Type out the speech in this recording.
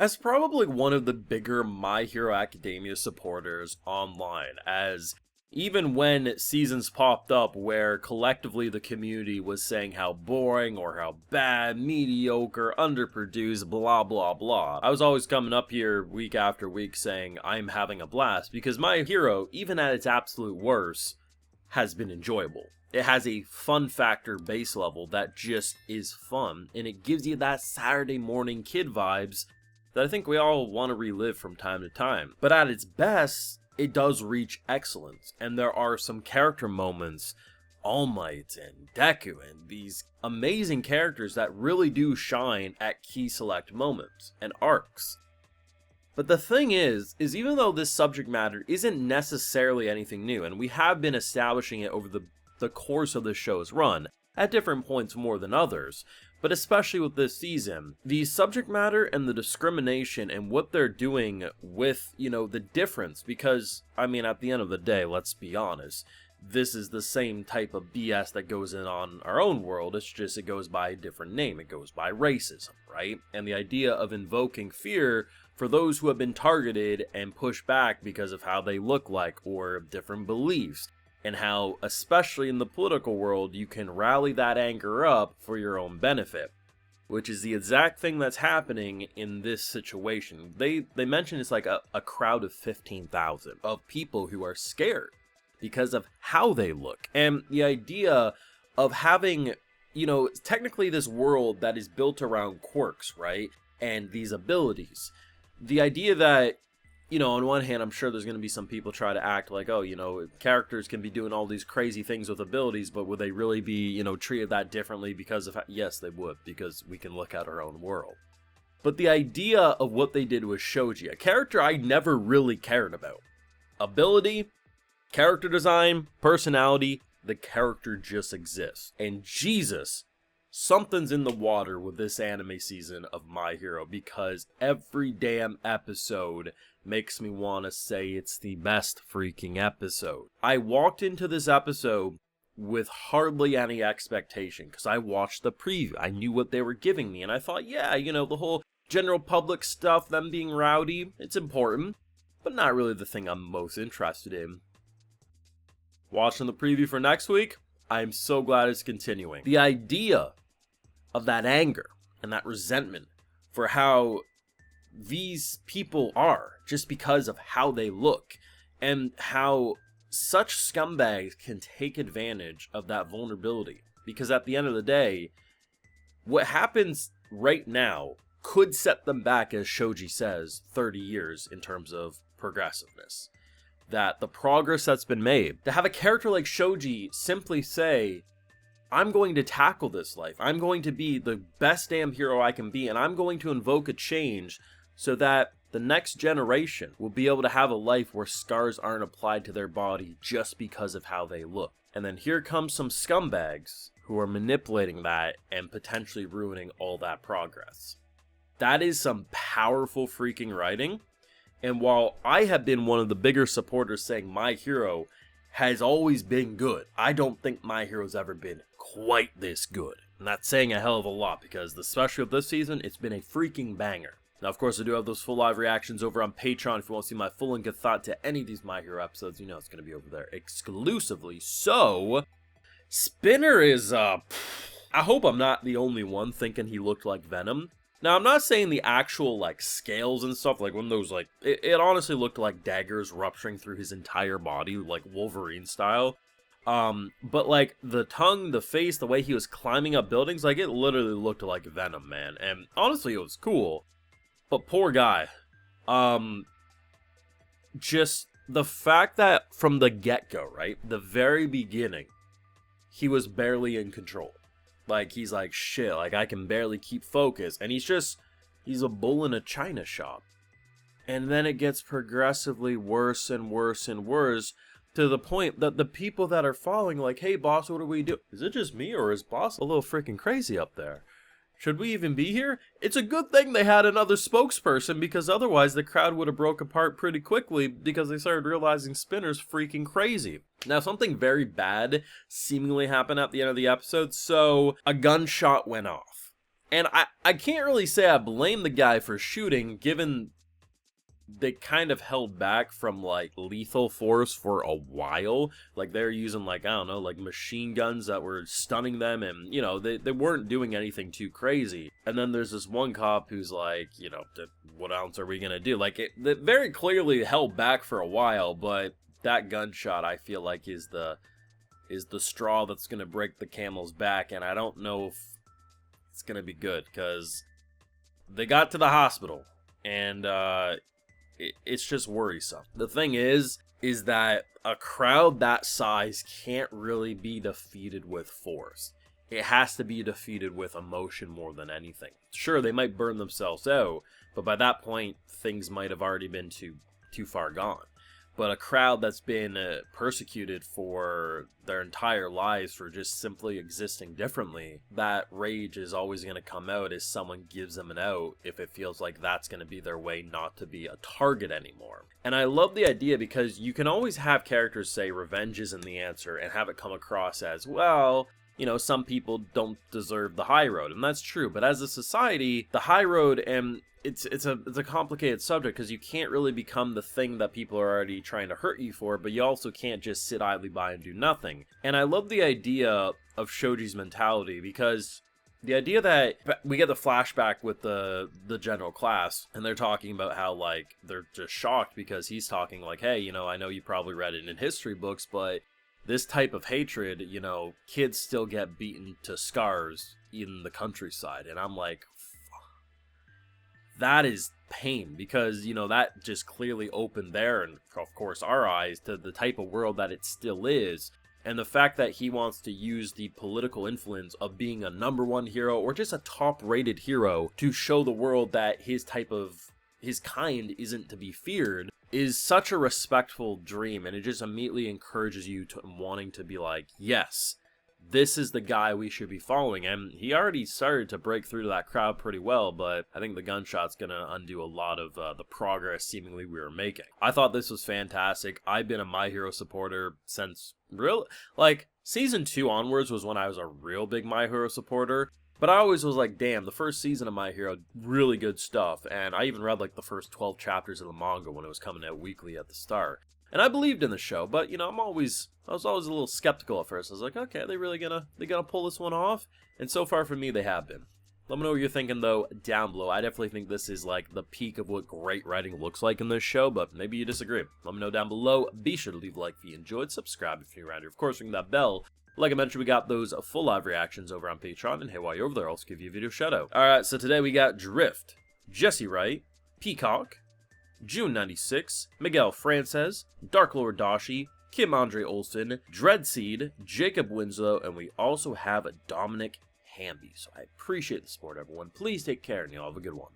As probably one of the bigger My Hero Academia supporters online, as even when seasons popped up where collectively the community was saying how boring or how bad, mediocre, underproduced, blah blah blah, I was always coming up here week after week saying I'm having a blast because My Hero, even at its absolute worst, has been enjoyable. It has a fun factor base level that just is fun, and it gives you that Saturday morning kid vibes that I think we all want to relive from time to time. But at its best, it does reach excellence, and there are some character moments, All Might and Deku, and these amazing characters that really do shine at key select moments and arcs. But the thing is even though this subject matter isn't necessarily anything new, and we have been establishing it over the course of the show's run, at different points more than others, but especially with this season, the subject matter and the discrimination and what they're doing with, the difference, because, I mean, at the end of the day, let's be honest, this is the same type of BS that goes on our own world, it's just it goes by a different name, it goes by racism, right? And the idea of invoking fear for those who have been targeted and pushed back because of how they look like or different beliefs, and how, especially in the political world, you can rally that anger up for your own benefit, which is the exact thing that's happening in this situation. They mention it's like a crowd of 15,000 of people who are scared because of how they look, and the idea of having, technically this world that is built around quirks, right, and these abilities. The idea that, on one hand, I'm sure there's going to be some people try to act like, oh, characters can be doing all these crazy things with abilities, but would they really be, treated that differently because of yes, they would, because we can look at our own world. But the idea of what they did with Shogi, a character I never really cared about. Ability, character design, personality, the character just exists. And Jesus, something's in the water with this anime season of My Hero, because every damn episode makes me want to say it's the best freaking episode. I walked into this episode with hardly any expectation, because I watched the preview. I knew what they were giving me, and I thought, yeah, the whole general public stuff, them being rowdy, it's important, but not really the thing I'm most interested in. Watching the preview for next week, I'm so glad it's continuing. The idea of that anger and that resentment for how these people are just because of how they look, and how such scumbags can take advantage of that vulnerability, because at the end of the day, what happens right now could set them back, as Shogi says, 30 years in terms of progressiveness. That the progress that's been made, to have a character like Shogi simply say, I'm going to tackle this life, I'm going to be the best damn hero I can be, and I'm going to invoke a change so that the next generation will be able to have a life where scars aren't applied to their body just because of how they look. And then here comes some scumbags who are manipulating that and potentially ruining all that progress. That is some powerful freaking writing. And while I have been one of the bigger supporters saying My Hero has always been good, I don't think My Hero's ever been quite this good. And that's saying a hell of a lot, because especially with this season, it's been a freaking banger. Now, of course, I do have those full live reactions over on Patreon. If you want to see my full and good thought to any of these My Hero episodes, it's going to be over there exclusively. So, Spinner is, I hope I'm not the only one thinking he looked like Venom. Now, I'm not saying the actual, scales and stuff, when those, it honestly looked like daggers rupturing through his entire body, like Wolverine style. But, the tongue, the face, the way he was climbing up buildings, it literally looked like Venom, man. And honestly, it was cool. But poor guy. Just the fact that from the get-go, right? The very beginning, he was barely in control. He's like, shit, I can barely keep focus. And he's a bull in a china shop. And then it gets progressively worse and worse and worse, to the point that the people that are following, hey, boss, what do we do? Is it just me, or is boss a little freaking crazy up there? Should we even be here? It's a good thing they had another spokesperson, because otherwise the crowd would have broke apart pretty quickly, because they started realizing Spinner's freaking crazy. Now, something very bad seemingly happened at the end of the episode. So a gunshot went off, And I can't really say I blame the guy for shooting, given they kind of held back from like lethal force for a while. Like they're using like, I don't know, like machine guns that were stunning them, and you know, they weren't doing anything too crazy. And then there's this one cop who's like, you know, what else are we gonna do? Like it very clearly held back for a while, but that gunshot I feel like is the straw that's gonna break the camel's back, and I don't know if it's gonna be good, because they got to the hospital, and it's just worrisome. The thing is that a crowd that size can't really be defeated with force. It has to be defeated with emotion more than anything. Sure, they might burn themselves out, but by that point, things might have already been too far gone. But a crowd that's been persecuted for their entire lives for just simply existing differently, that rage is always going to come out as someone gives them an out if it feels like that's going to be their way not to be a target anymore. And I love the idea, because you can always have characters say revenge isn't the answer and have it come across as, well, you know, some people don't deserve the high road, and that's true. But as a society, the high road, and it's a complicated subject, because you can't really become the thing that people are already trying to hurt you for, but you also can't just sit idly by and do nothing. And I love the idea of Shoji's mentality, because the idea that we get the flashback with the general class, and they're talking about how, like, they're just shocked because he's talking like, hey, you know, I know you probably read it in history books, but this type of hatred, you know, kids still get beaten to scars in the countryside. And I'm like, that is pain, because, you know, that just clearly opened their, and of course our eyes, to the type of world that it still is. And the fact that he wants to use the political influence of being a #1 hero, or just a top-rated hero, to show the world that his kind isn't to be feared, is such a respectful dream. And it just immediately encourages you to wanting to be like, yes, this is the guy we should be following. And he already started to break through to that crowd pretty well, but I think the gunshot's gonna undo a lot of the progress seemingly we were making. I thought this was fantastic. I've been a My Hero supporter since season 2 onwards was when I was a real big My Hero supporter. But I always was like, damn, the first season of My Hero, really good stuff. And I even read like the first 12 chapters of the manga when it was coming out weekly at the start. And I believed in the show, but, you know, I was always a little skeptical at first. I was like, okay, are they really gonna pull this one off? And so far for me, they have been. Let me know what you're thinking, though, down below. I definitely think this is like the peak of what great writing looks like in this show, but maybe you disagree. Let me know down below. Be sure to leave a like if you enjoyed, subscribe if you're around here. Of course, ring that bell. Like I mentioned, we got those full live reactions over on Patreon, and hey, while you're over there, I'll also give you a video shout out. Alright, so today we got Drift, Jesse Wright, Peacock, June 96, Miguel Frances, Dark Lord Dashi, Kim Andre Olsen, Dreadseed, Jacob Winslow, and we also have Dominic Hamby. So I appreciate the support, everyone. Please take care, and you'll have a good one.